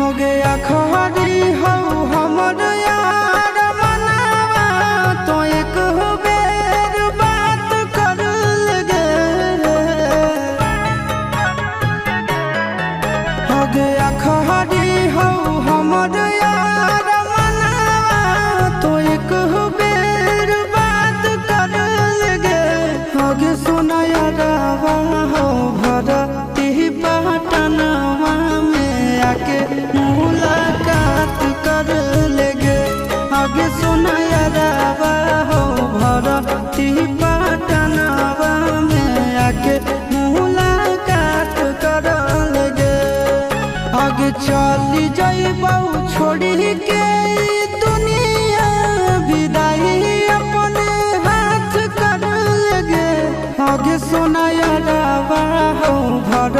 हो गया खरी हो हमर यार मनावा तो एक बेर बात कर लगे। हो गया खरी हो हमर यार मनावा तो एक बेर बात कर लगे। हो गे सोना यारवा हो भरती पटनवा में आके मुलाकात कर लेगे। आगे सुना यारवा हो भरती पटनवा में आके मुलाकात कर लेगे। आगे चली जाइबौ छोड़ी के दुनिया विदाई अपने हाथ कर लेगे। आगे सुना यारवा हो भर